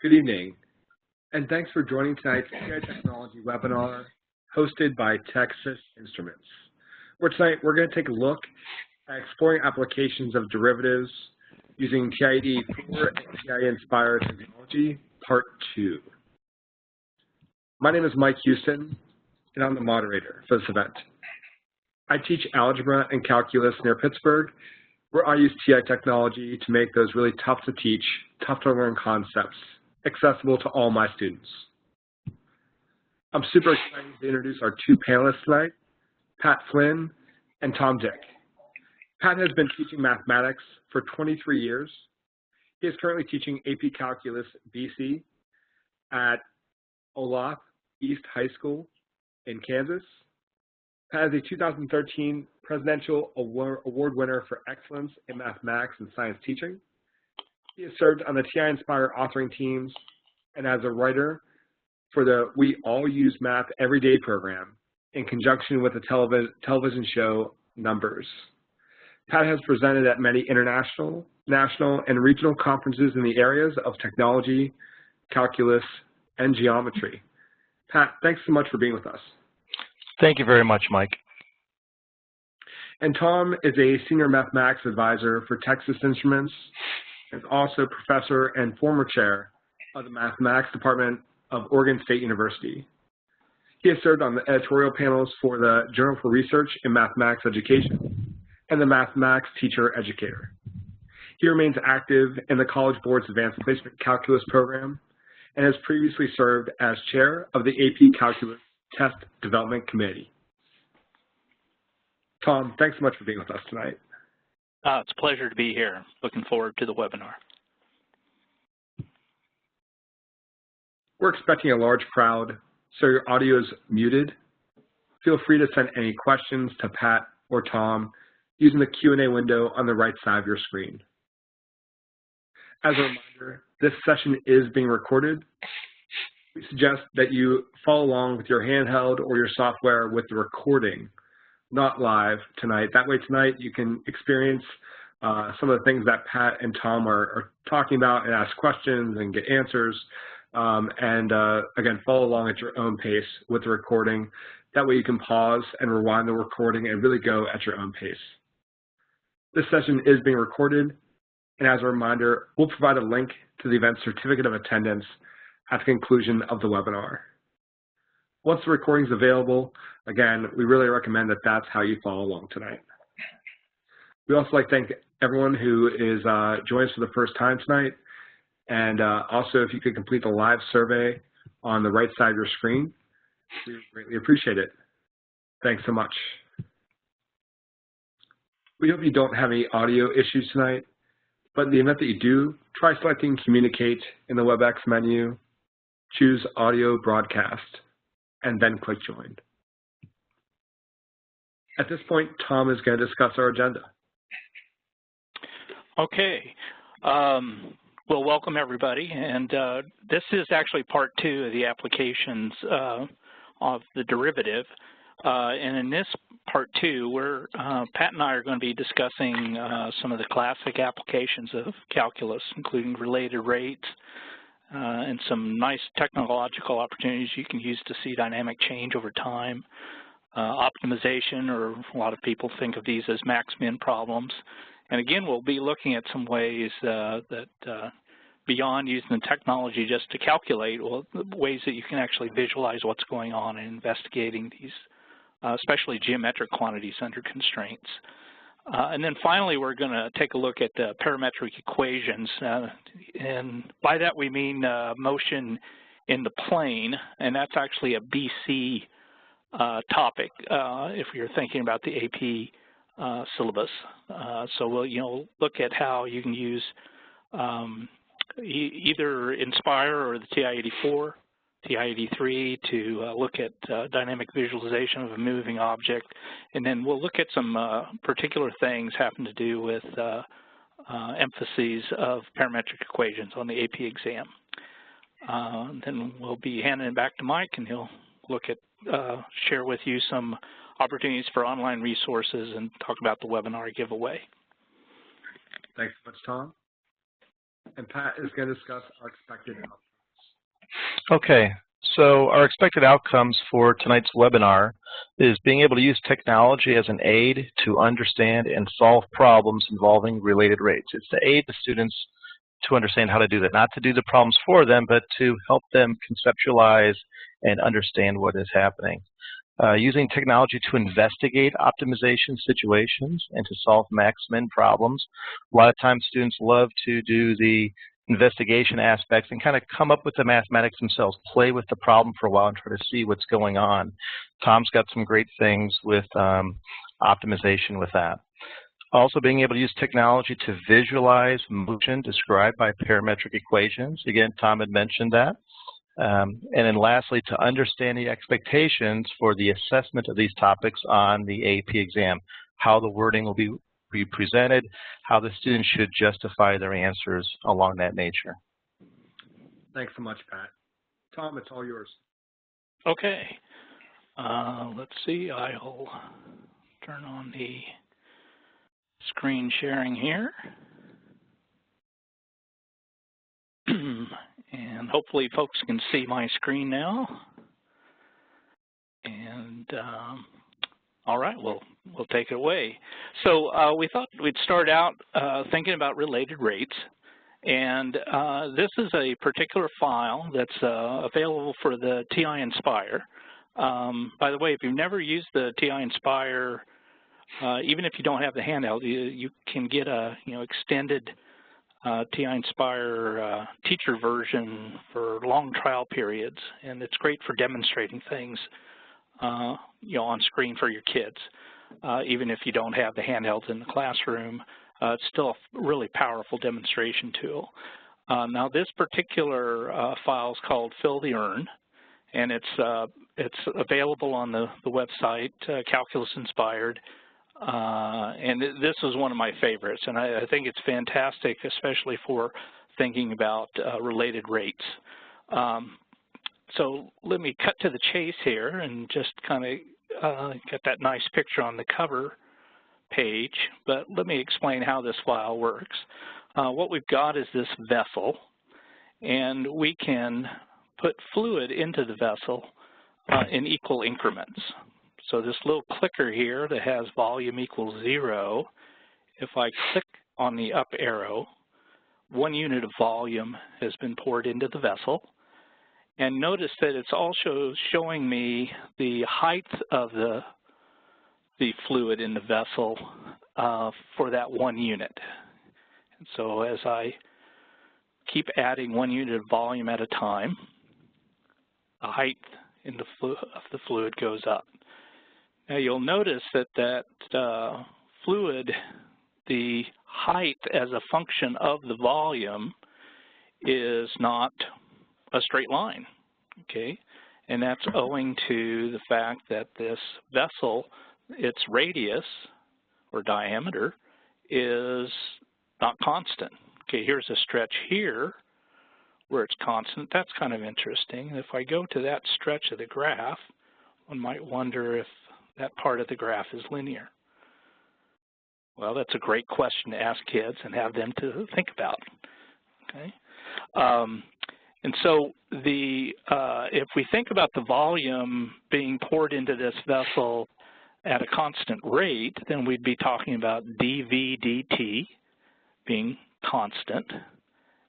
Good evening, and thanks for joining tonight's TI Technology webinar hosted by Texas Instruments. Where tonight we're going to take a look at exploring applications of derivatives using TI-Nspire and TI-Nspire technology, Part 2. My name is Mike Houston, and I'm the moderator for this event. I teach algebra and calculus near Pittsburgh, where I use TI technology to make those really tough to teach, tough to learn concepts accessible to all my students. I'm super excited to introduce our two panelists tonight, Pat Flynn and Tom Dick. Pat has been teaching mathematics for 23 years. He is currently teaching AP Calculus BC at Olaf East High School in Kansas. Pat is a 2013 Presidential Award winner for excellence in mathematics and science teaching. He has served on the TI-Nspire authoring teams and as a writer for the We All Use Math Everyday program in conjunction with the television show Numbers. Pat has presented at many international, national, and regional conferences in the areas of technology, calculus, and geometry. Pat, thanks so much for being with us. Thank you very much, Mike. And Tom is a senior mathematics advisor for Texas Instruments, and is also professor and former chair of the mathematics department of Oregon State University. He has served on the editorial panels for the Journal for Research in Mathematics Education and the Mathematics Teacher Educator. He remains active in the College Board's Advanced Placement Calculus program and has previously served as chair of the AP Calculus Test Development Committee. Tom, thanks so much for being with us tonight. It's a pleasure to be here. Looking forward to the webinar. We're expecting a large crowd, so your audio is muted. Feel free to send any questions to Pat or Tom using the Q&A window on the right side of your screen. As a reminder, this session is being recorded. We suggest that you follow along with your handheld or your software with the recording, not live tonight. That way tonight you can experience some of the things that Pat and Tom are talking about and ask questions and get answers. Again, follow along at your own pace with the recording. That way you can pause and rewind the recording and really go at your own pace. This session is being recorded, and as a reminder, we'll provide a link to the event certificate of attendance at the conclusion of the webinar. Once the recording is available, again, we really recommend that that's how you follow along tonight. We also like to thank everyone who is joining us for the first time tonight. And also, if you could complete the live survey on the right side of your screen, we greatly appreciate it. Thanks so much. We hope you don't have any audio issues tonight, but in the event that you do, try selecting Communicate in the WebEx menu, choose Audio Broadcast, and then click Join. At this point, Tom is going to discuss our agenda. Okay. Well, welcome everybody, and this is actually part 2 of the applications of the derivative. And in this part 2, Pat and I are going to be discussing some of the classic applications of calculus, including related rates and some nice technological opportunities you can use to see dynamic change over time, optimization, or a lot of people think of these as max-min problems. And again, we'll be looking at some ways that beyond using the technology just to calculate, well, ways that you can actually visualize what's going on and investigating these, especially geometric quantities under constraints. And then finally, we're going to take a look at parametric equations. And by that, we mean motion in the plane, and that's actually a BC topic if you're thinking about the AP syllabus. So we'll look at how you can use either Nspire or the TI-84, TI-83 to look at dynamic visualization of a moving object, and then we'll look at some particular things having to do with emphases of parametric equations on the AP exam. Then we'll be handing it back to Mike, and he'll look at share with you some opportunities for online resources and talk about the webinar giveaway. Thanks so much, Tom. And Pat is going to discuss our expected outcomes. Okay, so our expected outcomes for tonight's webinar is being able to use technology as an aid to understand and solve problems involving related rates. It's to aid the students to understand how to do that, not to do the problems for them, but to help them conceptualize and understand what is happening. Using technology to investigate optimization situations and to solve max-min problems. A lot of times students love to do the investigation aspects and kind of come up with the mathematics themselves, play with the problem for a while and try to see what's going on. Tom's got some great things with optimization with that. Also being able to use technology to visualize motion described by parametric equations. Again, Tom had mentioned that. And then lastly, to understand the expectations for the assessment of these topics on the AP exam, how the wording will be presented, how the students should justify their answers along that nature. Thanks so much, Pat. Tom, it's all yours. Okay. Let's see. I'll turn on the screen sharing here. And hopefully folks can see my screen now. And all right, we'll take it away. So we thought we'd start out thinking about related rates. And this is a particular file that's available for the TI-Nspire. By the way, if you've never used the TI-Nspire, even if you don't have the handheld, you can get a extended TI-Nspire teacher version for long trial periods, and it's great for demonstrating things on screen for your kids. Even if you don't have the handhelds in the classroom, it's still a really powerful demonstration tool. Now this particular file is called Fill the Urn, and it's available on the website, Calculus Inspired. And this is one of my favorites, and I think it's fantastic, especially for thinking about related rates. So let me cut to the chase here and just kind of get that nice picture on the cover page, but let me explain how this file works. What we've got is this vessel, and we can put fluid into the vessel in equal increments. So this little clicker here that has volume equals 0, if I click on the up arrow, 1 unit of volume has been poured into the vessel. And notice that it's also showing me the height of the fluid in the vessel for that 1 unit. And so as I keep adding 1 unit of volume at a time, the height in of the fluid goes up. Now you'll notice that fluid, the height as a function of the volume is not a straight line, okay? And that's owing to the fact that this vessel, its radius or diameter is not constant. Okay, here's a stretch here where it's constant. That's kind of interesting. If I go to that stretch of the graph, one might wonder if that part of the graph is linear. Well, that's a great question to ask kids and have them to think about, okay? And so if we think about the volume being poured into this vessel at a constant rate, then we'd be talking about dV dt being constant.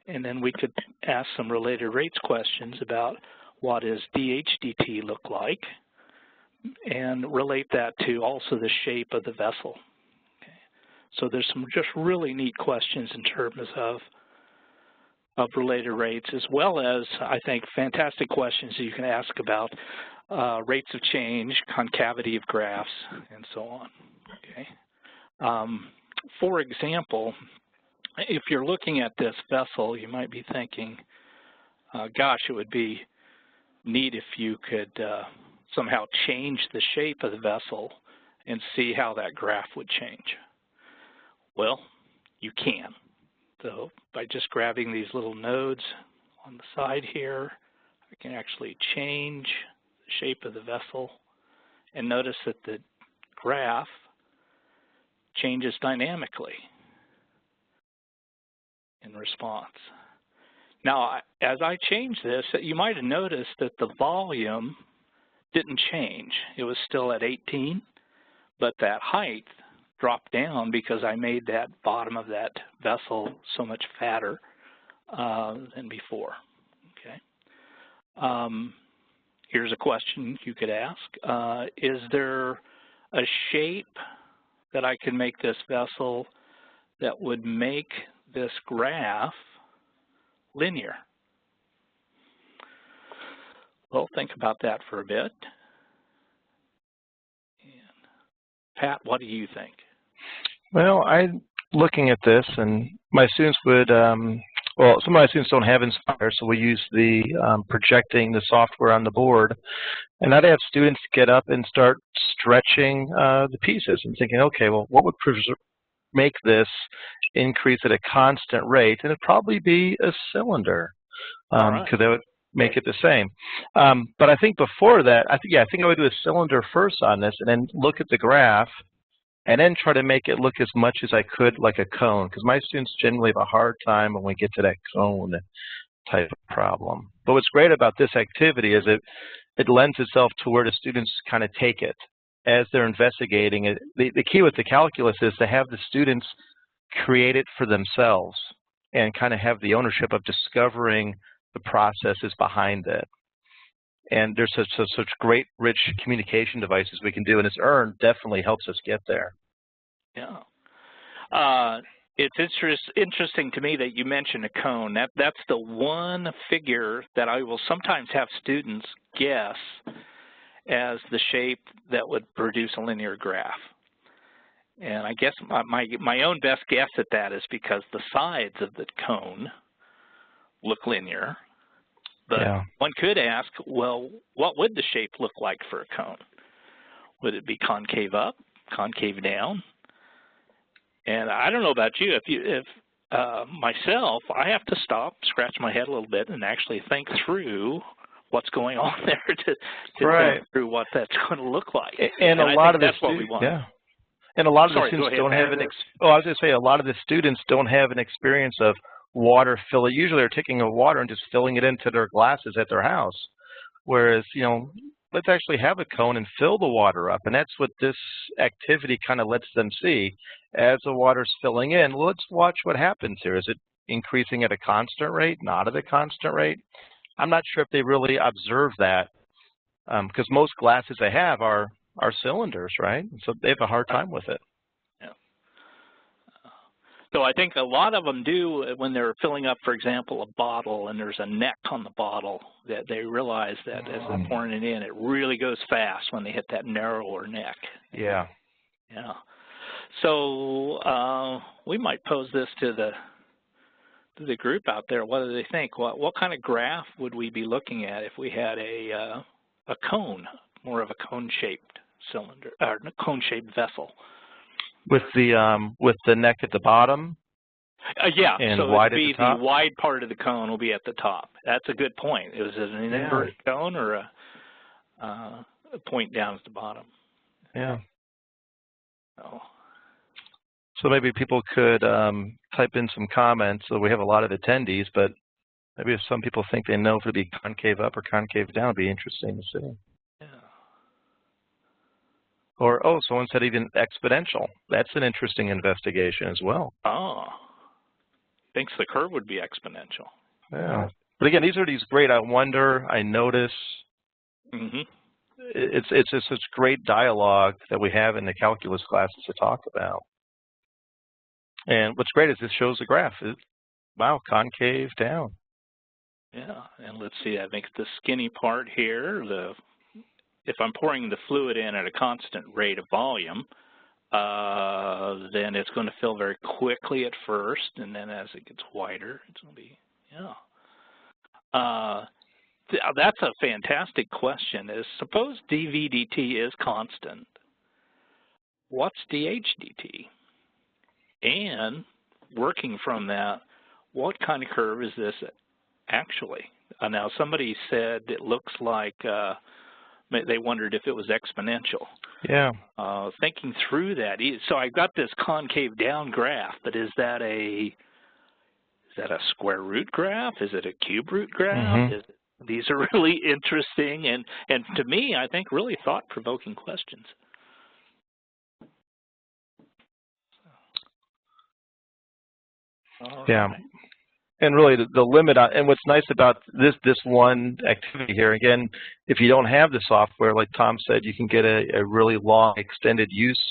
And then we could ask some related rates questions about what does dH dt look like, and relate that to also the shape of the vessel. Okay. So there's some just really neat questions in terms of related rates, as well as, I think, fantastic questions that you can ask about rates of change, concavity of graphs, and so on. Okay. For example, if you're looking at this vessel, you might be thinking, gosh, it would be neat if you could somehow change the shape of the vessel and see how that graph would change. Well, you can. So by just grabbing these little nodes on the side here, I can actually change the shape of the vessel, and notice that the graph changes dynamically in response. Now, as I change this, you might have noticed that the volume didn't change. It was still at 18, but that height dropped down because I made that bottom of that vessel so much fatter than before. Okay. Here's a question you could ask. Is there a shape that I can make this vessel that would make this graph linear? Well, think about that for a bit. And Pat, what do you think? Well, I'm looking at this, and my students would, well, some of my students don't have Nspire, so we use the projecting the software on the board. And I'd have students get up and start stretching the pieces and thinking, okay, well, what would make this increase at a constant rate? And it'd probably be a cylinder, because that would make it the same. But I think before that, I think I would do a cylinder first on this, and then look at the graph, and then try to make it look as much as I could like a cone, because my students generally have a hard time when we get to that cone type of problem. But what's great about this activity is it lends itself to where the students kind of take it as they're investigating it. The key with the calculus is to have the students create it for themselves and kind of have the ownership of discovering the processes behind it. And there's such great, rich communication devices we can do, and this EARN definitely helps us get there. Yeah. It's interesting to me that you mentioned a cone. That's the one figure that I will sometimes have students guess as the shape that would produce a linear graph. And I guess my own best guess at that is because the sides of the cone look linear. But one could ask, well, what would the shape look like for a cone? Would it be concave up, concave down? And I don't know about you. If myself, I have to stop, scratch my head a little bit, and actually think through what's going on there to think through what that's going to look like. And a lot of that's what we want. Yeah. And a lot of the students don't have I was going to say a lot of the students don't have an experience of water filling. Usually they're taking a water and just filling it into their glasses at their house. Whereas, you know, let's actually have a cone and fill the water up. And that's what this activity kind of lets them see. As the water's filling in, let's watch what happens here. Is it increasing at a constant rate, not at a constant rate? I'm not sure if they really observe that, because most glasses they have are cylinders, right? So they have a hard time with it. Yeah. So I think a lot of them do when they're filling up, for example, a bottle and there's a neck on the bottle, that they realize that as they're pouring it in, it really goes fast when they hit that narrower neck. Yeah. Yeah. So we might pose this to the group out there. What do they think? What kind of graph would we be looking at if we had a cone, more of a cone-shaped cylinder or a cone-shaped vessel? With the neck at the bottom? Yeah, and so wide it'd be at the top? the wide part of the cone will be at the top. That's a good point. Is it an inverted cone or a point down at the bottom? Yeah. Oh. So maybe people could type in some comments. So we have a lot of attendees, but maybe if some people think they know if it'd be concave up or concave down, it'd be interesting to see. Yeah. Or, someone said even exponential. That's an interesting investigation as well. Oh. Thinks the curve would be exponential. Yeah. But again, these are great I wonder, I notice. Mm-hmm. It's just such great dialogue that we have in the calculus classes to talk about. And what's great is this shows the graph. Wow, concave down. Yeah, and let's see, I think the skinny part here, if I'm pouring the fluid in at a constant rate of volume, then it's going to fill very quickly at first, and then as it gets wider, it's going to be, that's a fantastic question. Suppose dV dt is constant. What's dH dt? And working from that, what kind of curve is this actually? Now, somebody said it looks like they wondered if it was exponential. Yeah. Thinking through that, so I've got this concave down graph, but is that a that a square root graph? Is it a cube root graph? These are really interesting and to me, I think, really thought-provoking questions. Yeah. And really, the limit on, and what's nice about this one activity here, again, if you don't have the software, like Tom said, you can get a really long extended use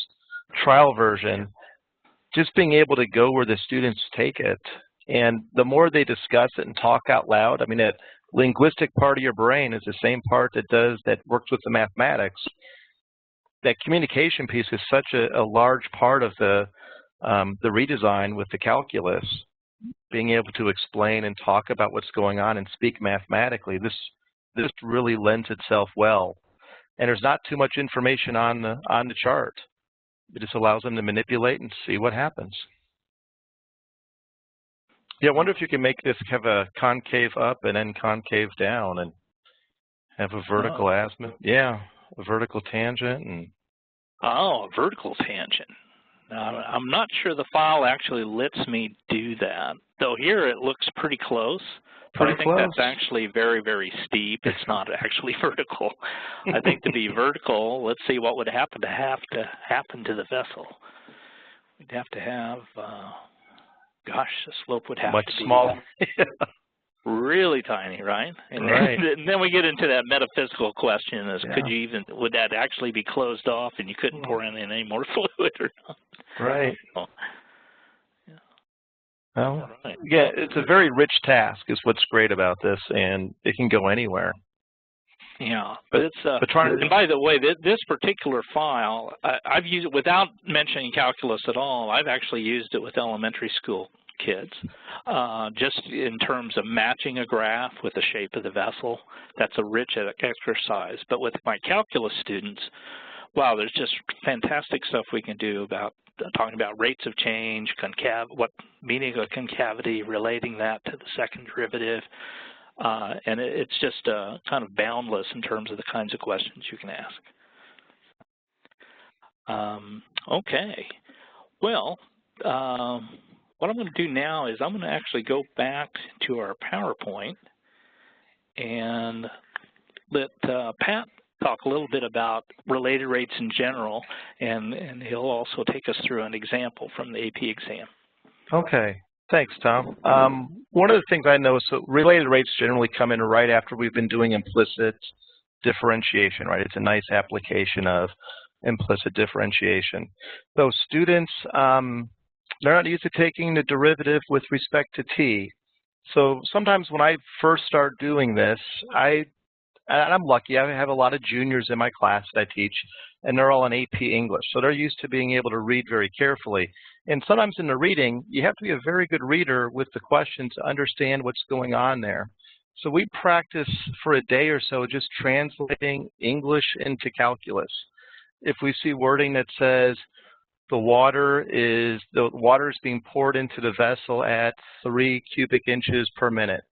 trial version. Just being able to go where the students take it, and the more they discuss it and talk out loud, I mean, that linguistic part of your brain is the same part that works with the mathematics. That communication piece is such a large part of the redesign with the calculus. Being able to explain and talk about what's going on and speak mathematically, this really lends itself well. And there's not too much information on the chart. It just allows them to manipulate and see what happens. Yeah, I wonder if you can make this have a concave up and then concave down and have a vertical azimuth. Yeah, a vertical tangent. And a vertical tangent. I'm not sure the file actually lets me do that. Though here it looks pretty close. But I think that's actually very, very steep. It's not actually vertical. I think to be vertical, let's see what would have to happen to the vessel. We'd have to have, gosh, the slope would have much to be smaller. really tiny, right? And, right. And then we get into that metaphysical question: would that actually be closed off, and you couldn't pour in any more fluid or not? Right. Oh. Well, yeah, it's a very rich task is what's great about this, and it can go anywhere. Yeah, but it's, and by the way, this particular file, I've used it without mentioning calculus at all. I've actually used it with elementary school kids, just in terms of matching a graph with the shape of the vessel. That's a rich exercise. But with my calculus students, wow, there's just fantastic stuff we can do about talking about rates of change, what meaning of concavity, relating that to the second derivative, and it's just kind of boundless in terms of the kinds of questions you can ask. Okay, well, what I'm going to do now is I'm going to actually go back to our PowerPoint and let Pat talk a little bit about related rates in general, and he'll also take us through an example from the AP exam. Okay, thanks, Tom. One of the things I know, so related rates generally come in right after we've been doing implicit differentiation, right? It's a nice application of implicit differentiation. So students, they're not used to taking the derivative with respect to t. So sometimes when I first start doing this, and I'm lucky, I have a lot of juniors in my class that I teach, and they're all in AP English. So they're used to being able to read very carefully. And sometimes in the reading, you have to be a very good reader with the questions to understand what's going on there. So we practice for a day or so just translating English into calculus. If we see wording that says the water is being poured into the vessel at 3 cubic inches per minute,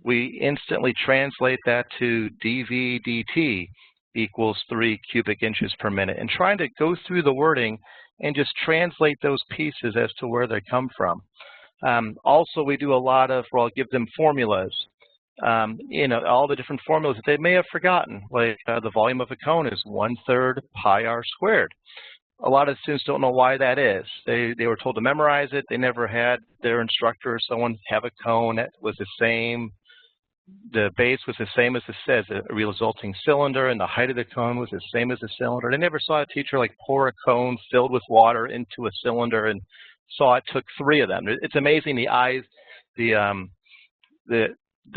we instantly translate that to dV dt equals 3 cubic inches per minute, and trying to go through the wording and just translate those pieces as to where they come from. Also, we do a lot of, I'll give them formulas, all the different formulas that they may have forgotten, like the volume of a cone is 1/3 pi r squared. A lot of students don't know why that is. They were told to memorize it. They never had their instructor or someone have a cone that was the same. The base was the same as the resulting cylinder, and the height of the cone was the same as the cylinder. They never saw a teacher like pour a cone filled with water into a cylinder and saw it took 3 of them. It's amazing the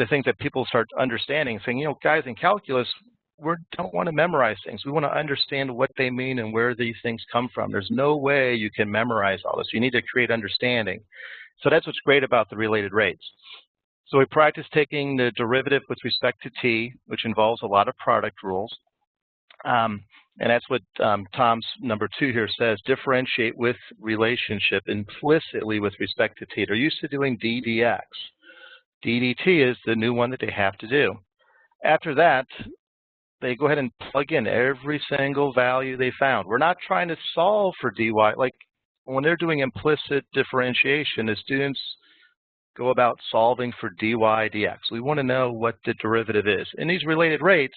things that people start understanding, saying, guys, in calculus, we don't want to memorize things. We want to understand what they mean and where these things come from. There's no way you can memorize all this. You need to create understanding. So that's what's great about the related rates. So we practice taking the derivative with respect to t, which involves a lot of product rules. And that's what Tom's number 2 here says, differentiate with relationship implicitly with respect to t. They're used to doing d dx. d dt is the new one that they have to do. After that, they go ahead and plug in every single value they found. We're not trying to solve for dy. Like when they're doing implicit differentiation, the students go about solving for dy dx. We want to know what the derivative is. In these related rates,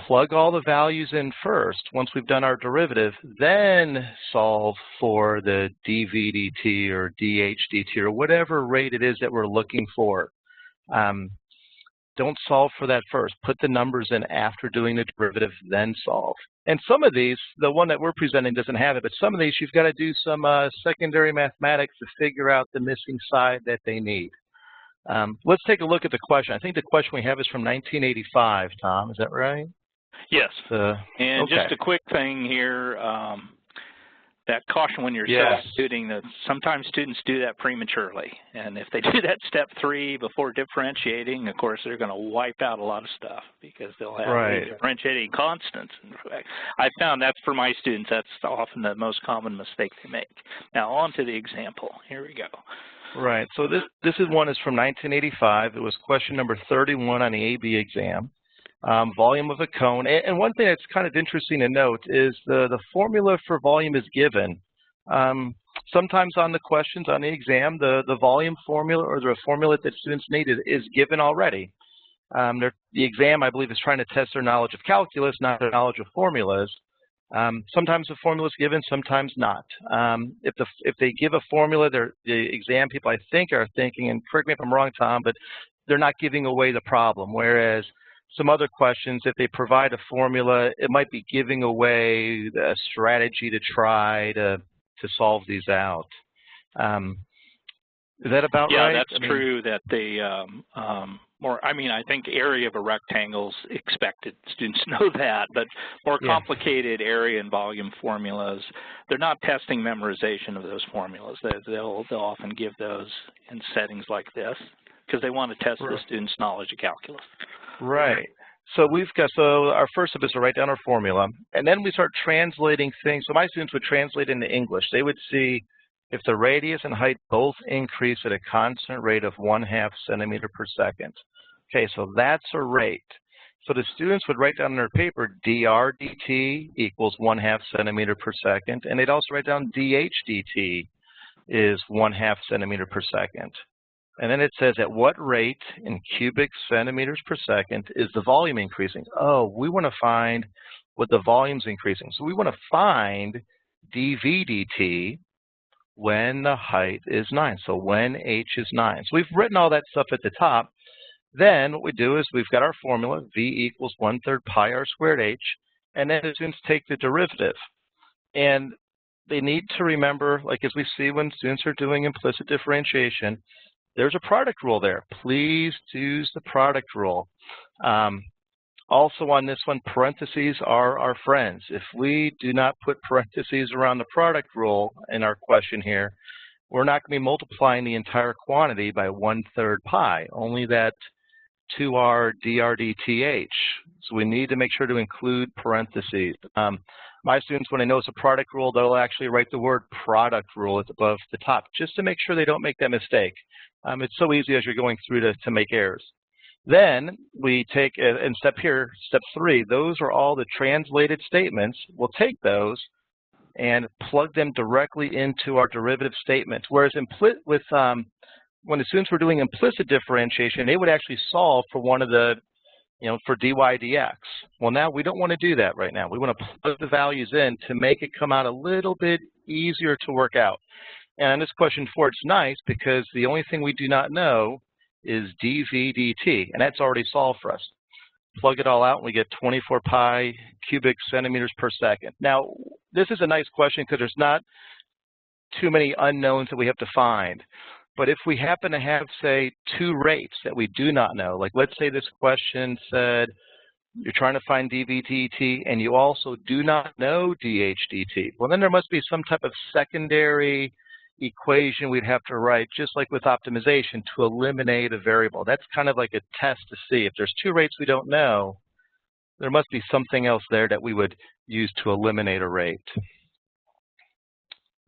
plug all the values in first once we've done our derivative, then solve for the dv dt or dh dt or whatever rate it is that we're looking for. Don't solve for that first. Put the numbers in after doing the derivative, then solve. And some of these, the one that we're presenting doesn't have it, but some of these you've got to do some secondary mathematics to figure out the missing side that they need. Let's take a look at the question. I think the question we have is from 1985, Tom. Is that right? Yes. And okay. just a quick thing here, that caution when you're substituting, that sometimes students do that prematurely. And if they do that step 3 before differentiating, of course, they're going to wipe out a lot of stuff because they'll have differentiating constants. In fact, I found that's for my students, that's often the most common mistake they make. Now, on to the example. Here we go. Right. So this one is from 1985. It was question number 31 on the AB exam. Volume of a cone. And one thing that's kind of interesting to note is the formula for volume is given. Sometimes on the questions on the exam, the volume formula or the formula that students need is given already. The exam, I believe, is trying to test their knowledge of calculus, not their knowledge of formulas. Sometimes the formula is given, sometimes not. If they give a formula, the exam people, I think, are thinking, and correct me if I'm wrong, Tom, but they're not giving away the problem, whereas some other questions, if they provide a formula, it might be giving away the strategy to try to solve these out. Is that about right? Yeah, that's true that they I think area of a rectangle is expected. Students know that, but more complicated area and volume formulas, they're not testing memorization of those formulas. They'll often give those in settings like this because they want to test the student's knowledge of calculus. Right. So our first step is to write down our formula, and then we start translating things. So my students would translate into English. They would see if the radius and height both increase at a constant rate of 1/2 centimeter per second. Okay, so that's a rate. So the students would write down on their paper dr dt equals 1/2 centimeter per second, and they'd also write down dh dt is 1/2 centimeter per second. And then it says at what rate in cubic centimeters per second is the volume increasing? Oh, we want to find what the volume's increasing. So we want to find dv dt when the height is 9. So when h is 9. So we've written all that stuff at the top. Then what we do is we've got our formula, v equals 1/3 pi r squared h. And then the students take the derivative. And they need to remember, like as we see when students are doing implicit differentiation, there's a product rule there. Please use the product rule. Also on this one, parentheses are our friends. If we do not put parentheses around the product rule in our question here, we're not going to be multiplying the entire quantity by 1/3 pi, only that 2r dr dth. So we need to make sure to include parentheses. My students, when they notice a product rule, they'll actually write the word product rule at above the top, just to make sure they don't make that mistake. It's so easy as you're going through to make errors. Then we take, and step 3, those are all the translated statements. We'll take those and plug them directly into our derivative statements. Whereas when the students were doing implicit differentiation, they would actually solve for one of the, for dy dx. Well, now we don't want to do that right now. We want to plug the values in to make it come out a little bit easier to work out. And on this question 4, it's nice because the only thing we do not know is dv dt, and that's already solved for us. Plug it all out, and we get 24 pi cubic centimeters per second. Now, this is a nice question because there's not too many unknowns that we have to find. But if we happen to have, say, 2 rates that we do not know, like let's say this question said you're trying to find dv dt, and you also do not know dh dt, well, then there must be some type of secondary equation we'd have to write, just like with optimization, to eliminate a variable. That's kind of like a test to see. If there's 2 rates we don't know, there must be something else there that we would use to eliminate a rate.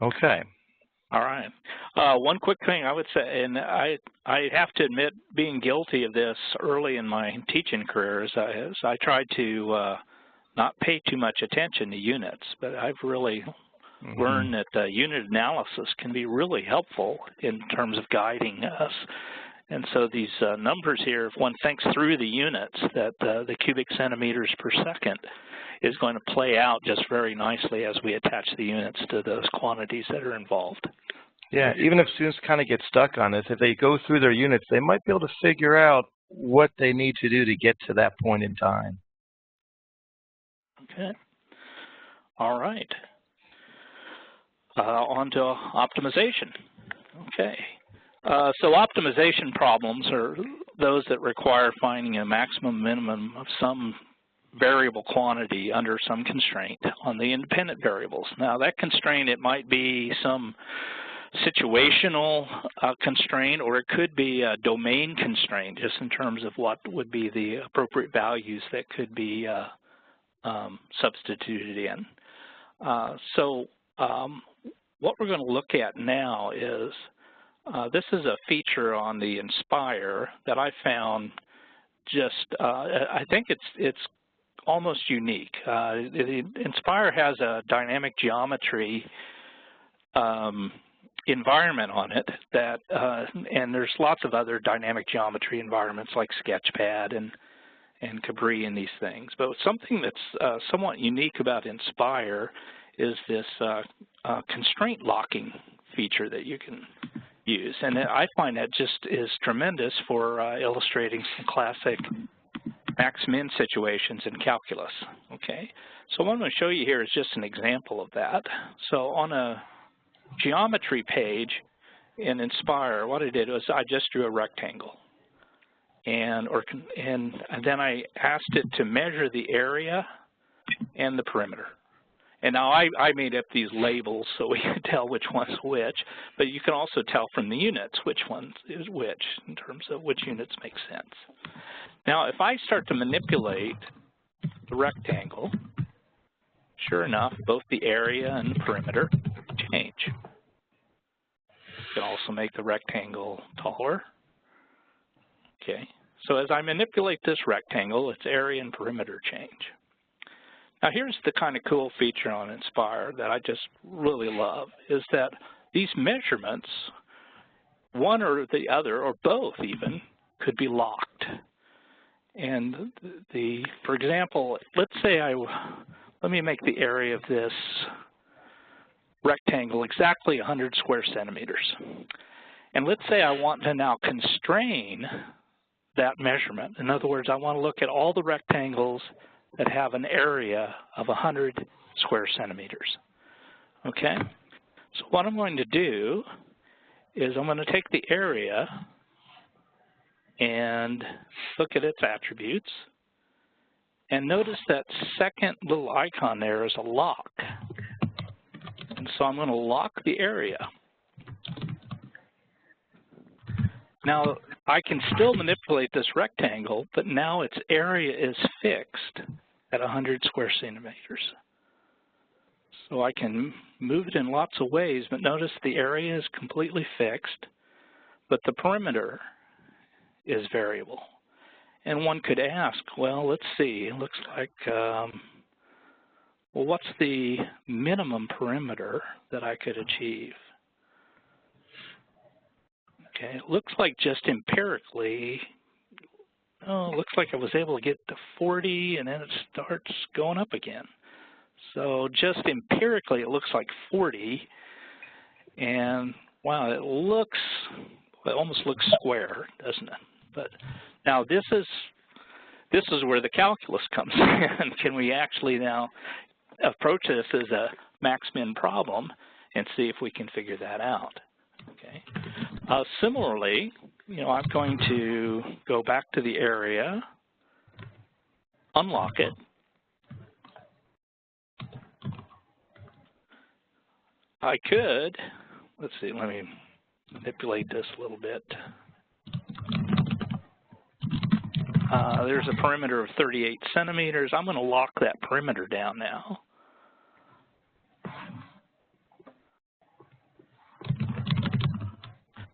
Okay. All right. One quick thing I would say, and I have to admit being guilty of this early in my teaching career, is I tried to not pay too much attention to units, but I've really learn that unit analysis can be really helpful in terms of guiding us. And so these numbers here, if one thinks through the units, that the cubic centimeters per second is going to play out just very nicely as we attach the units to those quantities that are involved. Yeah, even if students kind of get stuck on this, if they go through their units, they might be able to figure out what they need to do to get to that point in time. Okay. All right. On to optimization. Okay. So optimization problems are those that require finding a maximum minimum of some variable quantity under some constraint on the independent variables. Now that constraint, it might be some situational constraint, or it could be a domain constraint just in terms of what would be the appropriate values that could be substituted in. What we're going to look at now is this is a feature on the Nspire that I found just, I think it's almost unique. The Nspire has a dynamic geometry environment on it that, and there's lots of other dynamic geometry environments like Sketchpad and Cabri and these things. But something that's somewhat unique about Nspire is this constraint locking feature that you can use. And I find that just is tremendous for illustrating some classic max-min situations in calculus. Okay, so what I'm going to show you here is just an example of that. So on a geometry page in Nspire, what I did was I just drew a rectangle. And then I asked it to measure the area and the perimeter. And now I made up these labels so we can tell which one's which, but you can also tell from the units which one is which in terms of which units make sense. Now if I start to manipulate the rectangle, sure enough, both the area and the perimeter change. You can also make the rectangle taller. Okay, so as I manipulate this rectangle, its area and perimeter change. Now here's the kind of cool feature on Nspire that I just really love, is that these measurements, one or the other, or both even, could be locked. And for example, let's say let me make the area of this rectangle exactly 100 square centimeters. And let's say I want to now constrain that measurement. In other words, I want to look at all the rectangles that have an area of 100 square centimeters. Okay? So what I'm going to do is I'm going to take the area and look at its attributes. And notice that second little icon there is a lock. And so I'm going to lock the area. Now, I can still manipulate this rectangle, but now its area is fixed at 100 square centimeters. So I can move it in lots of ways, but notice the area is completely fixed, but the perimeter is variable. And one could ask, well, let's see, it looks like, well, what's the minimum perimeter that I could achieve? Okay, it looks like just empirically, it looks like I was able to get to 40 and then it starts going up again. So just empirically, it looks like 40, and wow, it almost looks square, doesn't it? But now this is where the calculus comes in. Can we actually now approach this as a max-min problem and see if we can figure that out? Okay. Similarly, I'm going to go back to the area, unlock it. I could, let's see, let me manipulate this a little bit. There's a perimeter of 38 centimeters. I'm going to lock that perimeter down now.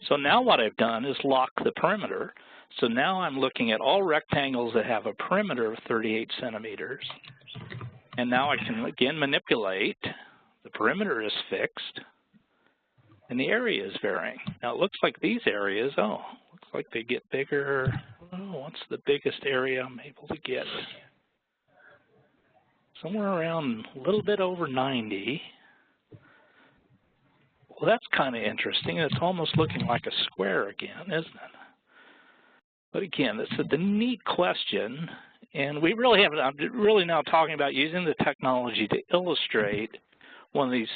So now what I've done is lock the perimeter. So now I'm looking at all rectangles that have a perimeter of 38 centimeters. And now I can again manipulate The perimeter is fixed, and the area is varying. Now it looks like these areas, looks like they get bigger. Oh, what's the biggest area I'm able to get? Somewhere around a little bit over 90. Well, that's kind of interesting. It's almost looking like a square again, isn't it? But again, it's the neat question, and we really haven't, I'm really now talking about using the technology to illustrate one of these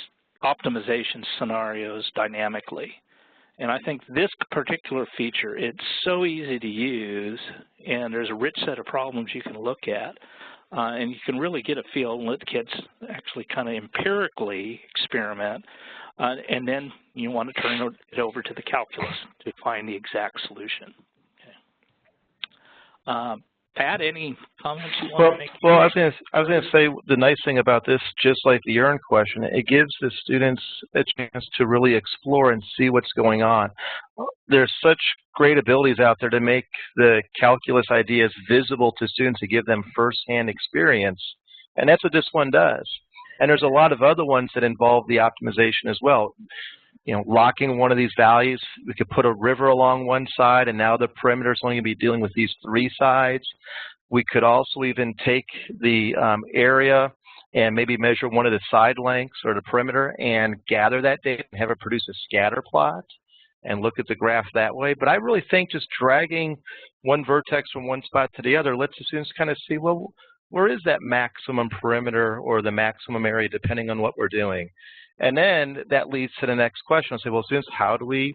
optimization scenarios dynamically. And I think this particular feature, it's so easy to use, and there's a rich set of problems you can look at, and you can really get a feel and let the kids actually kind of empirically experiment, and then you want to turn it over to the calculus to find the exact solution. Okay. Pat, any comments you want to make? Well, I was going to say the nice thing about this, just like the urine question, it gives the students a chance to really explore and see what's going on. There's such great abilities out there to make the calculus ideas visible to students, to give them firsthand experience, and that's what this one does. And there's a lot of other ones that involve the optimization as well. You know, locking one of these values, we could put a river along one side, and now the perimeter is only going to be dealing with these 3 sides. We could also even take the area and maybe measure one of the side lengths or the perimeter and gather that data and have it produce a scatter plot and look at the graph that way. But I really think just dragging one vertex from one spot to the other lets the students kind of see, well, where is that maximum perimeter or the maximum area depending on what we're doing? And then that leads to the next question. I'll say, well, students, how do we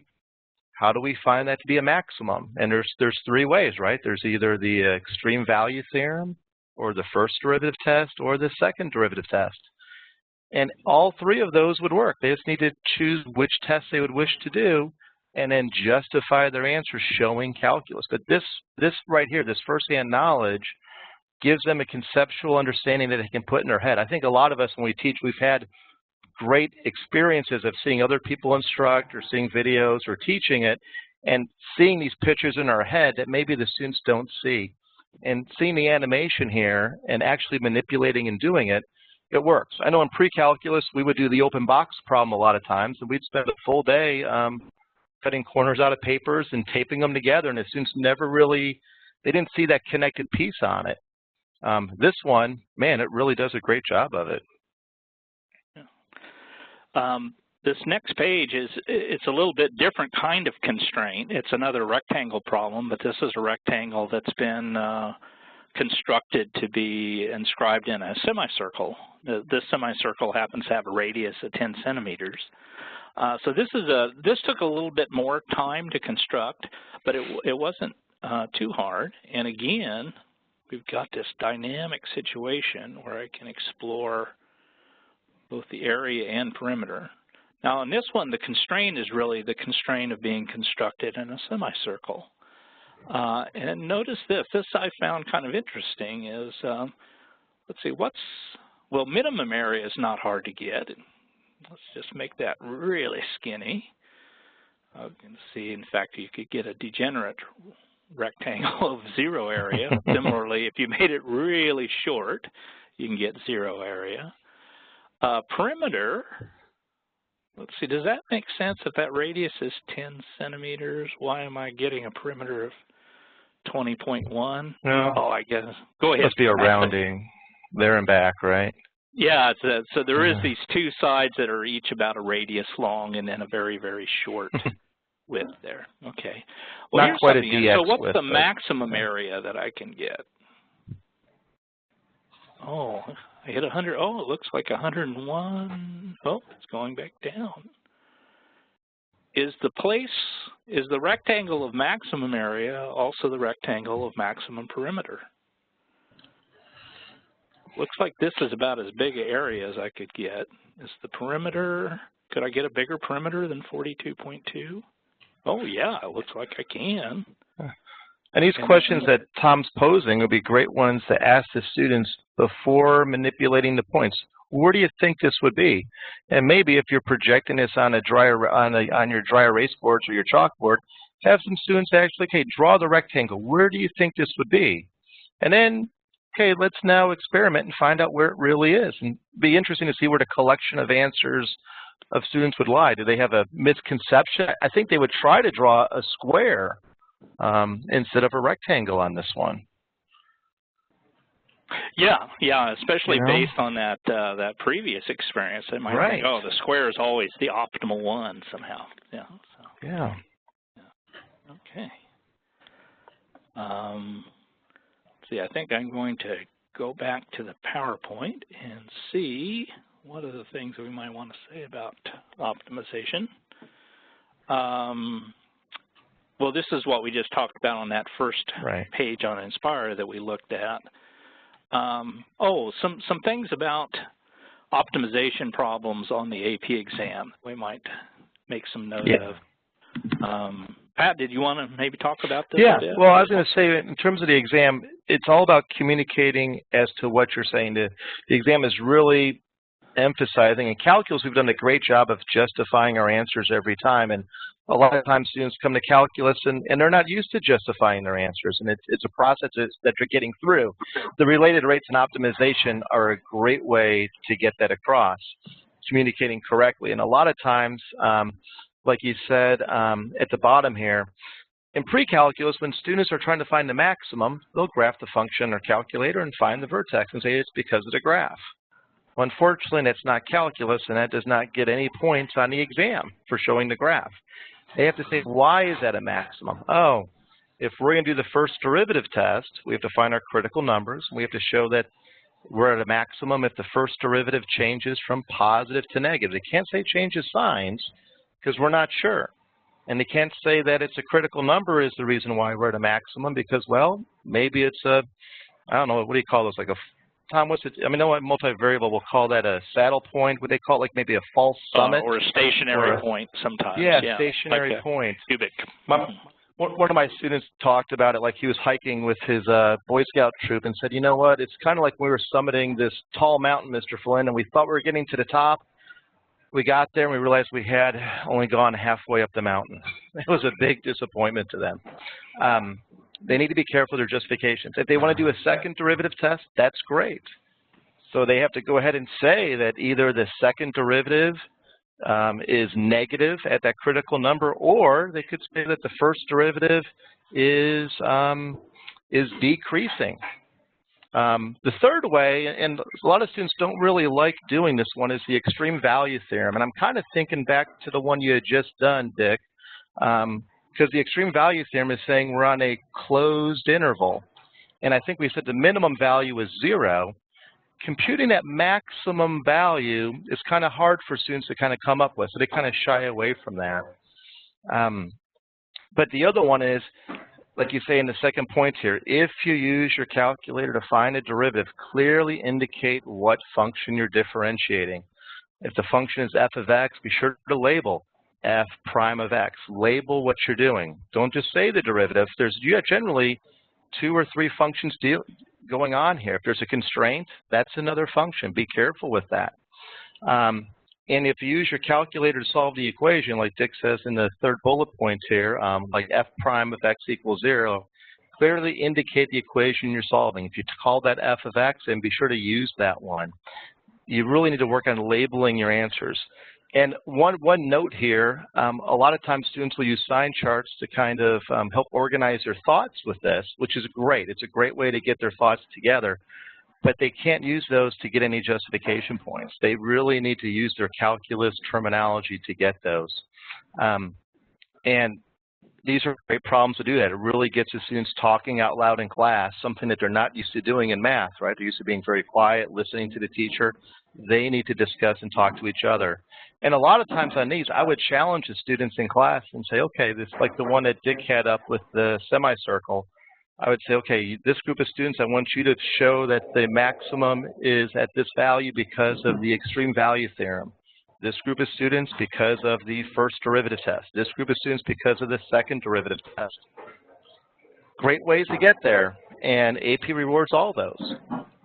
find that to be a maximum? And there's 3 ways, right? There's either the extreme value theorem, or the first derivative test, or the second derivative test. And all 3 of those would work. They just need to choose which test they would wish to do, and then justify their answer showing calculus. But this right here, this firsthand knowledge, gives them a conceptual understanding that they can put in their head. I think a lot of us, when we teach, we've had great experiences of seeing other people instruct or seeing videos or teaching it and seeing these pictures in our head that maybe the students don't see. And seeing the animation here and actually manipulating and doing it, it works. I know in pre-calculus we would do the open box problem a lot of times, and we'd spend a full day cutting corners out of papers and taping them together, and the students never really, they didn't see that connected piece on it. This one, man, it really does a great job of it. This next page it's a little bit different kind of constraint. It's another rectangle problem, but this is a rectangle that's been constructed to be inscribed in a semicircle. This semicircle happens to have a radius of 10 centimeters. So this took a little bit more time to construct, but it wasn't too hard. And again, we've got this dynamic situation where I can explore both the area and perimeter. Now in this one, the constraint is really the constraint of being constructed in a semicircle. And notice this I found kind of interesting is, let's see, well, minimum area is not hard to get. Let's just make that really skinny. You can see, in fact, you could get a degenerate rectangle of 0 area. Similarly, if you made it really short, you can get 0 area. Perimeter, let's see, does that make sense if that radius is 10 centimeters? Why am I getting a perimeter of 20.1? No. Oh, I guess. Go ahead. Must be a rounding there and back, right? Yeah, so there is these 2 sides that are each about a radius long and then a very, very short width there. Okay. Well, not quite a DX So what's width, the maximum area that I can get? Oh, I hit 100. Oh, it looks like 101. Oh, it's going back down. Is the rectangle of maximum area also the rectangle of maximum perimeter? Looks like this is about as big an area as I could get. Is the perimeter, could I get a bigger perimeter than 42.2? Oh yeah, it looks like I can. And these questions that Tom's posing would be great ones to ask the students before manipulating the points. Where do you think this would be? And maybe if you're projecting this on on your dry erase boards or your chalkboard, have some students actually, okay, draw the rectangle. Where do you think this would be? And then okay, let's now experiment and find out where it really is. And be interesting to see where the collection of answers of students would lie. Do they have a misconception? I think they would try to draw a square instead of a rectangle on this one. Yeah, especially based on that that previous experience. They might think, oh, the square is always the optimal one somehow. Yeah. So. Yeah. Okay. See, I think I'm going to go back to the PowerPoint and see what are the things that we might want to say about optimization. Well, this is what we just talked about on that first page on Nspire that we looked at. Some things about optimization problems on the AP exam we might make some note of. Pat, did you want to maybe talk about this a bit? Well, I was going to say, in terms of the exam, it's all about communicating as to what you're saying. The exam is really emphasizing. In calculus, we've done a great job of justifying our answers every time. And a lot of times students come to calculus and they're not used to justifying their answers. And it's a process that they're getting through. The related rates and optimization are a great way to get that across, communicating correctly. And a lot of times, like you said at the bottom here, in pre-calculus, when students are trying to find the maximum, they'll graph the function or calculator and find the vertex and say it's because of the graph. Well, unfortunately, that's not calculus, and that does not get any points on the exam for showing the graph. They have to say, why is that a maximum? Oh, if we're going to do the first derivative test, we have to find our critical numbers. We have to show that we're at a maximum if the first derivative changes from positive to negative. They can't say changes signs because we're not sure. And they can't say that it's a critical number is the reason why we're at a maximum because, well, maybe it's a, I don't know, what do you call this, like a, Tom, what's it, I mean, no, multivariable, we'll call that a saddle point. Would they call it like maybe a false summit? Or a stationary point sometimes. Yeah, stationary like point. Cubic. One of my students talked about it like he was hiking with his Boy Scout troop and said, you know what, it's kind of like we were summiting this tall mountain, Mr. Flynn, and we thought we were getting to the top. We got there and we realized we had only gone halfway up the mountain. It was a big disappointment to them. They need to be careful with their justifications. If they want to do a second derivative test, that's great. So they have to go ahead and say that either the second derivative is negative at that critical number, or they could say that the first derivative is decreasing. The third way, and a lot of students don't really like doing this one, is the extreme value theorem. And I'm kind of thinking back to the one you had just done, Dick, because the extreme value theorem is saying we're on a closed interval. And I think we said the minimum value is 0. Computing that maximum value is kind of hard for students to kind of come up with, so they kind of shy away from that. But the other one is, like you say in the second point here, if you use your calculator to find a derivative, clearly indicate what function you're differentiating. If the function is f of x, be sure to label f prime of x. Label what you're doing. Don't just say the derivative. There's generally 2 or 3 functions going on here. If there's a constraint, that's another function. Be careful with that. And if you use your calculator to solve the equation, like Dick says in the third bullet point here, like f prime of x equals 0, clearly indicate the equation you're solving. If you call that f of x, then be sure to use that one. You really need to work on labeling your answers. And one note here, a lot of times students will use sign charts to kind of help organize their thoughts with this, which is great. It's a great way to get their thoughts together. But they can't use those to get any justification points. They really need to use their calculus terminology to get those. And these are great problems to do that. It really gets the students talking out loud in class, something that they're not used to doing in math, right? They're used to being very quiet, listening to the teacher. They need to discuss and talk to each other. And a lot of times on these, I would challenge the students in class and say, okay, this is like the one that Dick had up with the semicircle. I would say, okay, this group of students, I want you to show that the maximum is at this value because of the extreme value theorem. This group of students because of the first derivative test. This group of students because of the second derivative test. Great ways to get there, and AP rewards all those.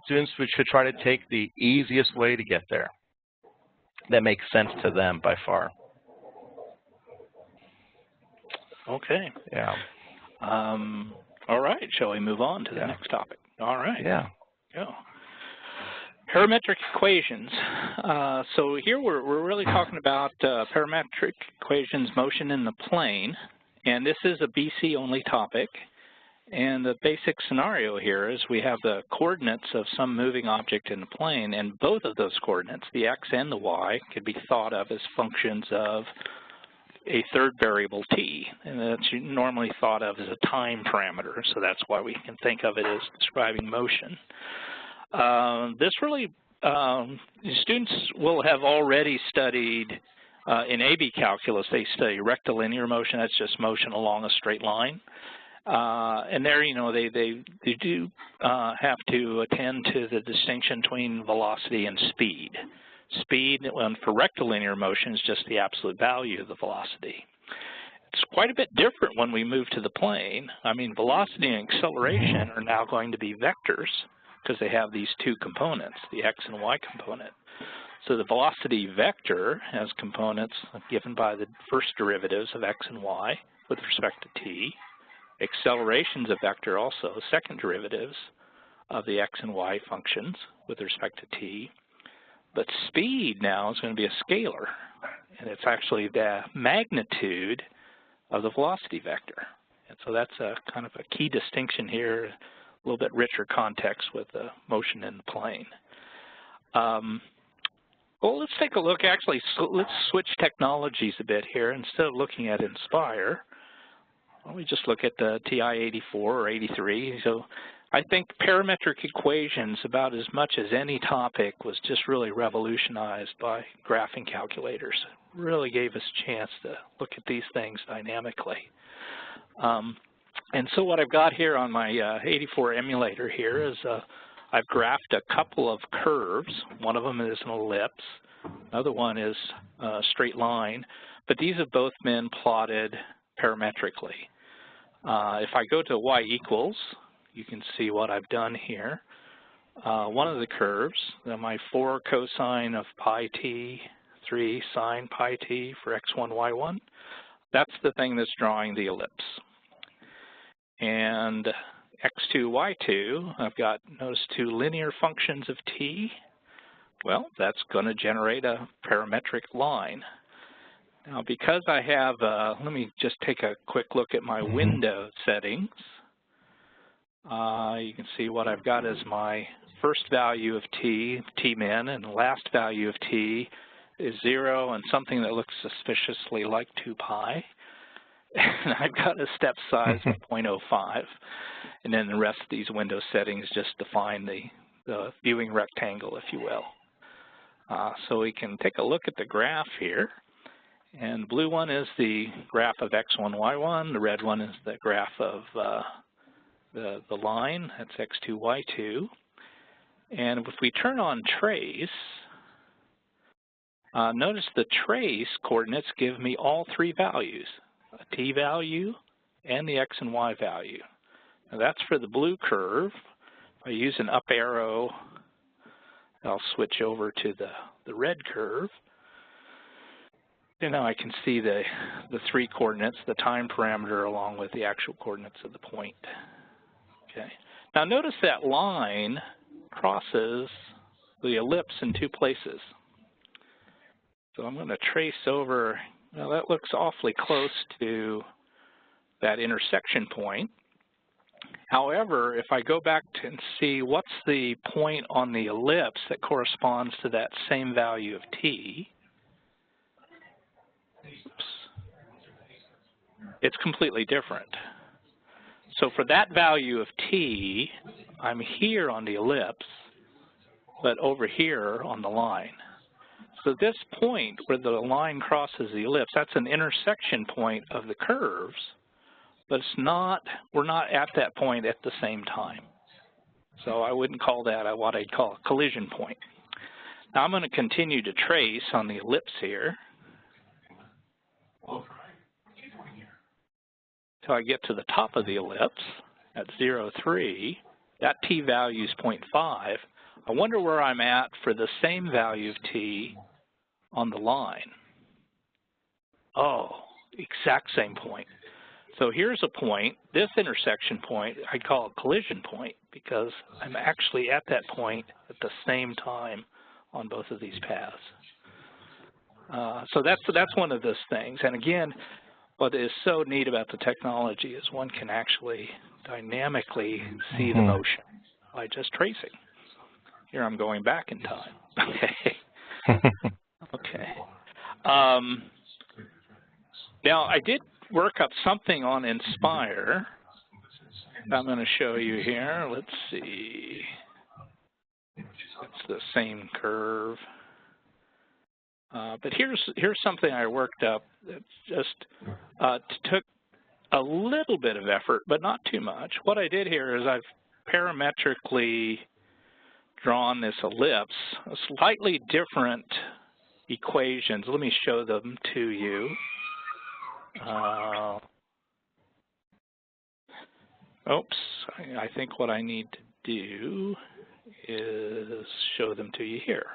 Students should try to take the easiest way to get there. That makes sense to them by far. Okay. Yeah. All right, shall we move on to the next topic? All right. Yeah. Go. Parametric equations. So here we're really talking about parametric equations, motion in the plane, and this is a BC only topic. And the basic scenario here is we have the coordinates of some moving object in the plane, and both of those coordinates, the x and the y, could be thought of as functions of a third variable t, and that's normally thought of as a time parameter, so that's why we can think of it as describing motion. This really, students will have already studied in AB calculus, they study rectilinear motion, that's just motion along a straight line. And there, you know, they do have to attend to the distinction between velocity and speed. Speed, for rectilinear motion, is just the absolute value of the velocity. It's quite a bit different when we move to the plane. I mean, velocity and acceleration are now going to be vectors because they have these two components, the x and y component. So the velocity vector has components given by the first derivatives of x and y with respect to t. Acceleration's a vector also, second derivatives of the x and y functions with respect to t. But speed now is going to be a scalar, and it's actually the magnitude of the velocity vector. And so that's a kind of a key distinction here, a little bit richer context with the motion in the plane. Well, let's take a look, actually, so let's switch technologies a bit here. Instead of looking at Nspire, well, we just look at the TI-84 or 83. So I think parametric equations, about as much as any topic, was just really revolutionized by graphing calculators. Really gave us a chance to look at these things dynamically. And so what I've got here on my 84 emulator here is I've graphed a couple of curves. One of them is an ellipse. Another one is a straight line. But these have both been plotted parametrically. If I go to y equals, you can see what I've done here. One of the curves, my 4 cosine of pi t, 3 sine pi t for x1, y1, that's the thing that's drawing the ellipse. And x2, y2, I've got, notice, 2 linear functions of t. Well, that's going to generate a parametric line. Now, because I have, let me just take a quick look at my window settings. You can see what I've got as my first value of t, t-min, and the last value of t is 0 and something that looks suspiciously like 2 pi. And I've got a step size of 0.05. And then the rest of these window settings just define the viewing rectangle, if you will. So we can take a look at the graph here. And the blue one is the graph of x1, y1. The red one is the graph of the line. That's x2, y2. And if we turn on trace, notice the trace coordinates give me all 3 values, a t value and the x and y value. Now that's for the blue curve. If I use an up arrow, I'll switch over to the red curve. And now I can see the 3 coordinates, the time parameter, along with the actual coordinates of the point. Okay. Now notice that line crosses the ellipse in 2 places. So I'm going to trace over. Now that looks awfully close to that intersection point. However, if I go back and see what's the point on the ellipse that corresponds to that same value of t, it's completely different. So for that value of t, I'm here on the ellipse, but over here on the line. So this point where the line crosses the ellipse, that's an intersection point of the curves, but it's not, we're not at that point at the same time. So I wouldn't call that what I'd call a collision point. Now I'm going to continue to trace on the ellipse here until I get to the top of the ellipse at 0, 3. That t value is 0.5. I wonder where I'm at for the same value of t on the line. Oh, exact same point. So here's a point. This intersection point I call a collision point because I'm actually at that point at the same time on both of these paths. So that's one of those things. And again, what is so neat about the technology is one can actually dynamically see the motion by just tracing. Here I'm going back in time. Okay. Okay. Now I did work up something on Nspire. I'm going to show you here. Let's see. It's the same curve. But here's something I worked up that just took a little bit of effort, but not too much. What I did here is I've parametrically drawn this ellipse, slightly different equations. Let me show them to you. Oops, I think what I need to do is show them to you here.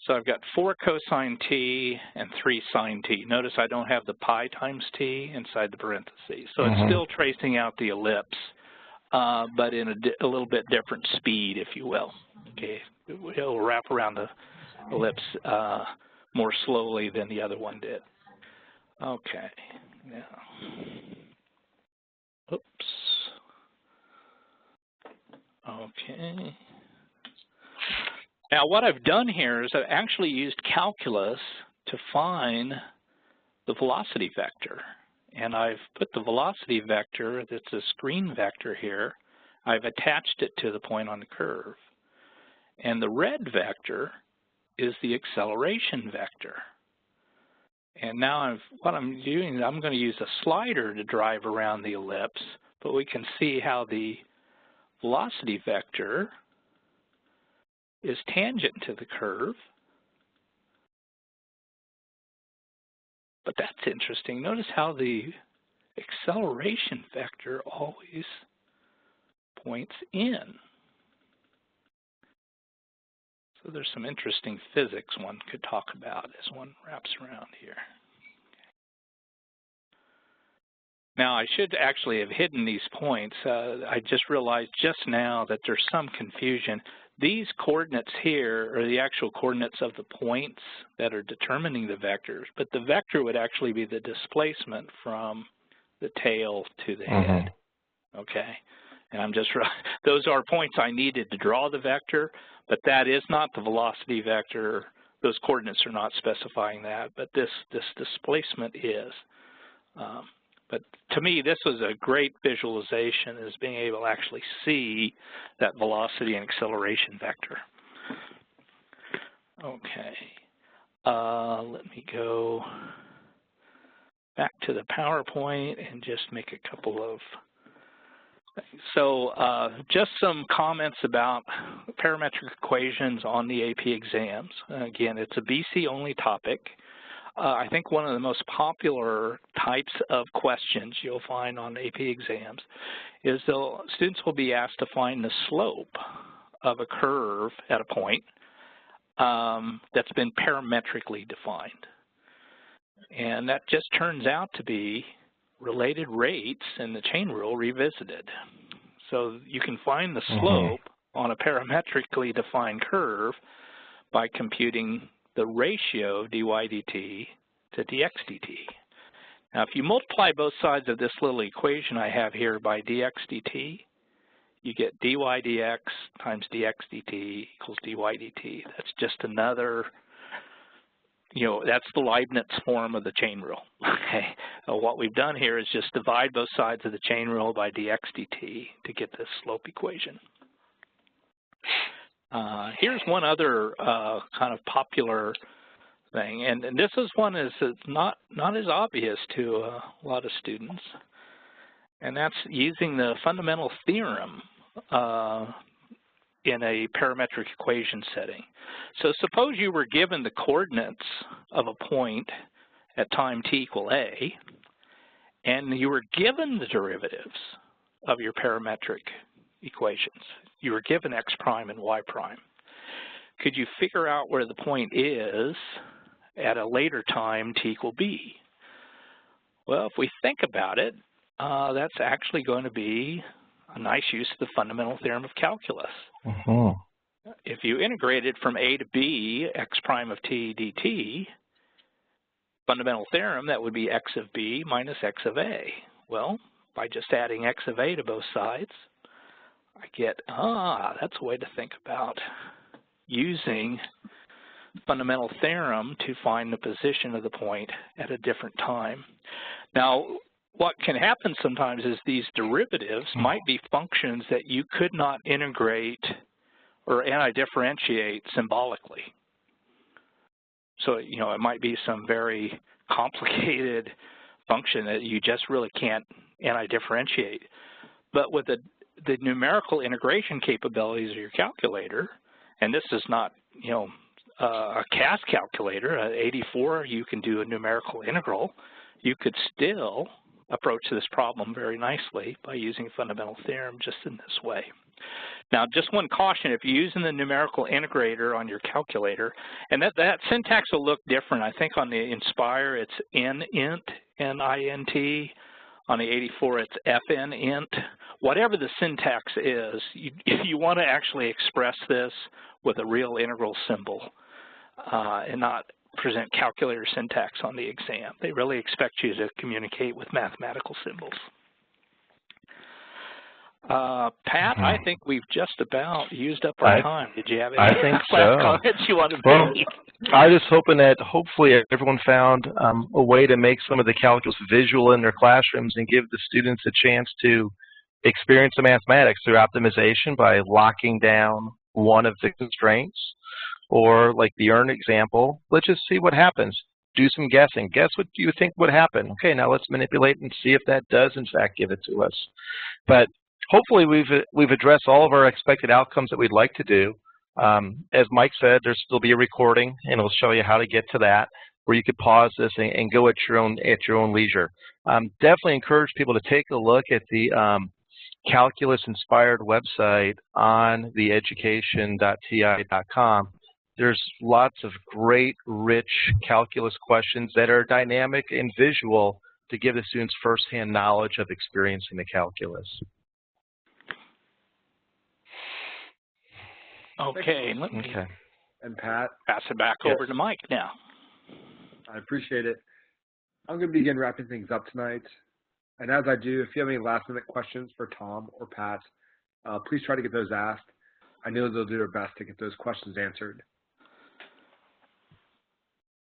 So I've got 4 cosine t and 3 sine t. Notice I don't have the pi times t inside the parentheses. So it's still tracing out the ellipse, but in a little bit different speed, if you will. Okay, it'll wrap around the ellipse more slowly than the other one did. Okay, now, oops. Okay. Now what I've done here is I've actually used calculus to find the velocity vector. And I've put the velocity vector, that's a screen vector here, I've attached it to the point on the curve. And the red vector is the acceleration vector. And now what I'm doing is I'm going to use a slider to drive around the ellipse, but we can see how the velocity vector is tangent to the curve. But that's interesting. Notice how the acceleration vector always points in. So there's some interesting physics one could talk about as one wraps around here. Now, I should actually have hidden these points. I just realized just now that there's some confusion. These coordinates here are the actual coordinates of the points that are determining the vectors, but the vector would actually be the displacement from the tail to the head. Okay, and I'm just, those are points I needed to draw the vector, but that is not the velocity vector. Those coordinates are not specifying that, but this displacement is. But to me, this was a great visualization, is being able to actually see that velocity and acceleration vector. Okay, let me go back to the PowerPoint and just make a couple of things. So just some comments about parametric equations on the AP exams. Again, it's a BC-only topic. I think one of the most popular types of questions you'll find on AP exams is students will be asked to find the slope of a curve at a point that's been parametrically defined. And that just turns out to be related rates in the chain rule revisited. So you can find the slope on a parametrically defined curve by computing the ratio dy dt to dx dt. Now, if you multiply both sides of this little equation I have here by dx dt, you get dy dx times dx dt equals dy dt. That's just another, that's the Leibniz form of the chain rule. Okay. What we've done here is just divide both sides of the chain rule by dx dt to get this slope equation. Here's one other kind of popular thing, and this is one that's not as obvious to a lot of students, and that's using the fundamental theorem in a parametric equation setting. So suppose you were given the coordinates of a point at time t equal a, and you were given the derivatives of your parametric equations. You were given x prime and y prime. Could you figure out where the point is at a later time t equal b? Well, if we think about it, That's actually going to be a nice use of the fundamental theorem of calculus. If you integrated from a to b, x prime of t dt, fundamental theorem, that would be x of b minus x of a. Well, by just adding x of a to both sides, I get, that's a way to think about using fundamental theorem to find the position of the point at a different time. Now, what can happen sometimes is these derivatives might be functions that you could not integrate or anti-differentiate symbolically. So, you know, it might be some very complicated function that you just really can't anti-differentiate. But with the numerical integration capabilities of your calculator, and this is not, you know, a CAS calculator, at 84, you can do a numerical integral. You could still approach this problem very nicely by using fundamental theorem just in this way. Now, just one caution, if you're using the numerical integrator on your calculator, and that syntax will look different. I think on the Nspire, it's nint, N-I-N-T. On the 84, it's fnint. Whatever the syntax is, if you want to actually express this with a real integral symbol and not present calculator syntax on the exam, they really expect you to communicate with mathematical symbols. Pat, I think we've just about used up our time. Did you have any last comments you wanted to make? I was hoping that hopefully everyone found a way to make some of the calculus visual in their classrooms and give the students a chance to experience the mathematics through optimization by locking down one of the constraints, or like the EARN example, let's just see what happens. Do some guessing. Guess what you think would happen. Okay, now let's manipulate and see if that does in fact give it to us. But hopefully we've addressed all of our expected outcomes that we'd like to do. As Mike said, there'll still be a recording, and it'll show you how to get to that, where you could pause this and go at your own leisure. Definitely encourage people to take a look at the calculus-inspired website on the education.ti.com. There's lots of great, rich calculus questions that are dynamic and visual to give the students firsthand knowledge of experiencing the calculus. Okay, and Pat, pass it back over to Mike now. I appreciate it. I'm going to begin wrapping things up tonight. And as I do, if you have any last-minute questions for Tom or Pat, please try to get those asked. I know they'll do their best to get those questions answered.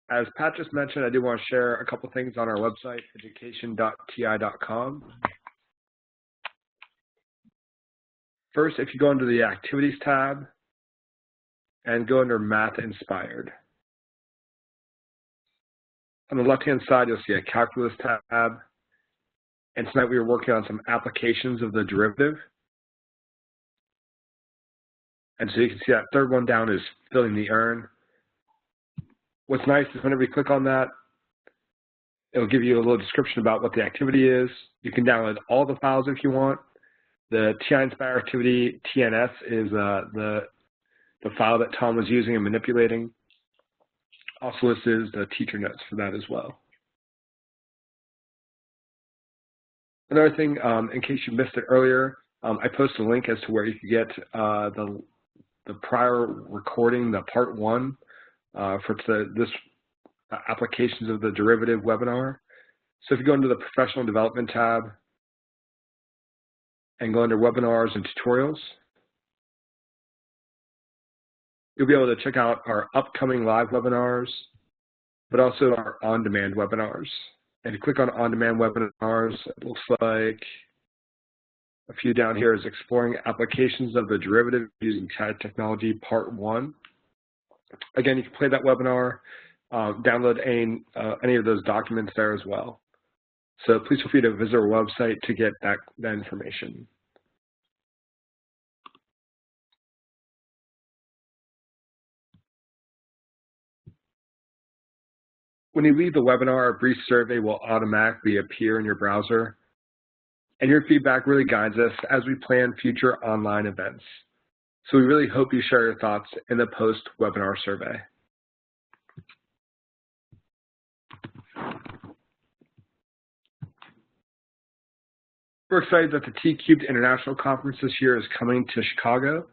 As Pat just mentioned, I do want to share a couple things on our website, education.ti.com. First, if you go under the Activities tab and go under Math Inspired. On the left-hand side, you'll see a Calculus tab. And tonight we were working on some applications of the derivative. And so you can see that third one down is filling the EARN. What's nice is whenever you click on that, it'll give you a little description about what the activity is. You can download all the files if you want. The TI-Nspire activity, TNS, is the file that Tom was using and manipulating. Also listed the teacher notes for that as well. Another thing, in case you missed it earlier, I posted a link as to where you could get the prior recording, the part 1, for this applications of the derivative webinar. So if you go into the Professional Development tab and go under Webinars and Tutorials, you'll be able to check out our upcoming live webinars, but also our on-demand webinars. And if you click on on-demand webinars, it looks like a few down here is Exploring Applications of the Derivative Using CAD Technology, Part 1. Again, you can play that webinar, download any of those documents there as well. So please feel free to visit our website to get that information. When you leave the webinar, a brief survey will automatically appear in your browser. And your feedback really guides us as we plan future online events. So we really hope you share your thoughts in the post-webinar survey. We're excited that the T-Cubed International Conference this year is coming to Chicago.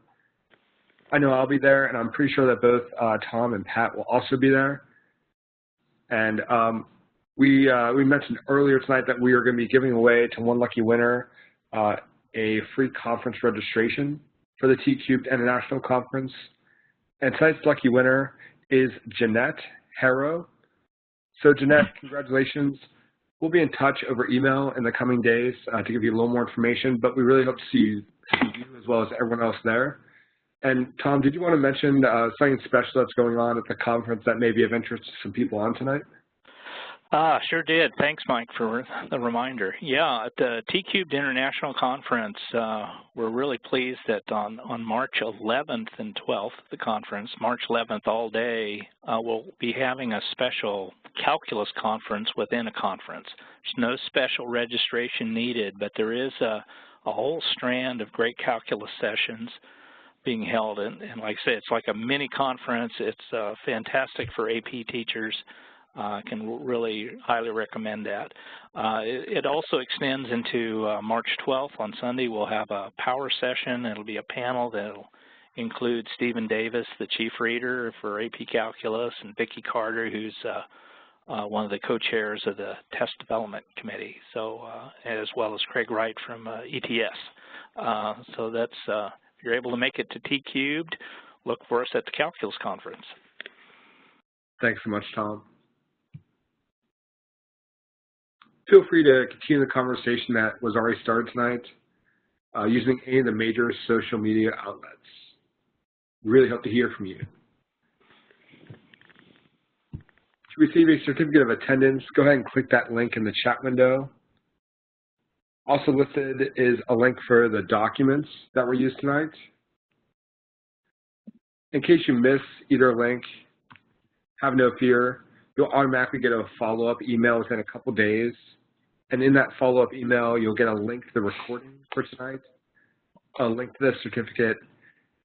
I know I'll be there, and I'm pretty sure that both Tom and Pat will also be there. And we mentioned earlier tonight that we are going to be giving away to one lucky winner a free conference registration for the T-Cubed International Conference. And tonight's lucky winner is Jeanette Harrow. So Jeanette, congratulations. We'll be in touch over email in the coming days to give you a little more information, but we really hope to see you as well as everyone else there. And Tom, did you want to mention something special that's going on at the conference that may be of interest to some people on tonight? Sure did. Thanks, Mike, for the reminder. Yeah, at the T-Cubed International Conference, we're really pleased that on March 11th and 12th, the conference, March 11th all day, we'll be having a special calculus conference within a conference. There's no special registration needed, but there is a whole strand of great calculus sessions being held. And like I say, it's like a mini conference. It's fantastic for AP teachers. Can really highly recommend that. It also extends into March 12th. On Sunday, we'll have a power session. It'll be a panel that'll include Stephen Davis, the chief reader for AP Calculus, and Vicki Carter, who's one of the co-chairs of the Test Development Committee, so as well as Craig Wright from ETS. So that's, if you're able to make it to T-Cubed, look for us at the Calculus Conference. Thanks so much, Tom. Feel free to continue the conversation that was already started tonight using any of the major social media outlets. We really hope to hear from you. To receive a certificate of attendance, go ahead and click that link in the chat window. Also listed is a link for the documents that were used tonight. In case you miss either link, have no fear. You'll automatically get a follow-up email within a couple days. And in that follow-up email, you'll get a link to the recording for tonight, a link to the certificate,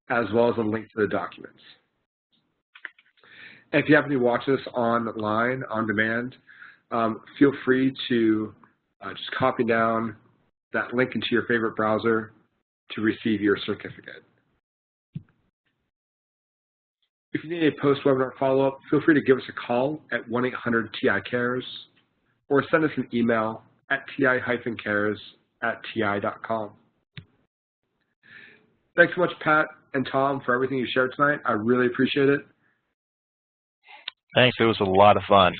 as well as a link to the documents. And if you happen to watch this online, on demand, feel free to just copy down that link into your favorite browser to receive your certificate. If you need a post-webinar follow-up, feel free to give us a call at 1-800-TI-CARES or send us an email at ti-cares@ti.com. Thanks so much, Pat and Tom, for everything you shared tonight. I really appreciate it. Thanks. It was a lot of fun.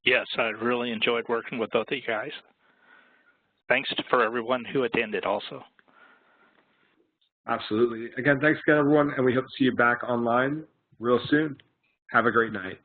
Yes, I really enjoyed working with both of you guys. Thanks for everyone who attended also. Absolutely. Again, thanks again, everyone, and we hope to see you back online real soon. Have a great night.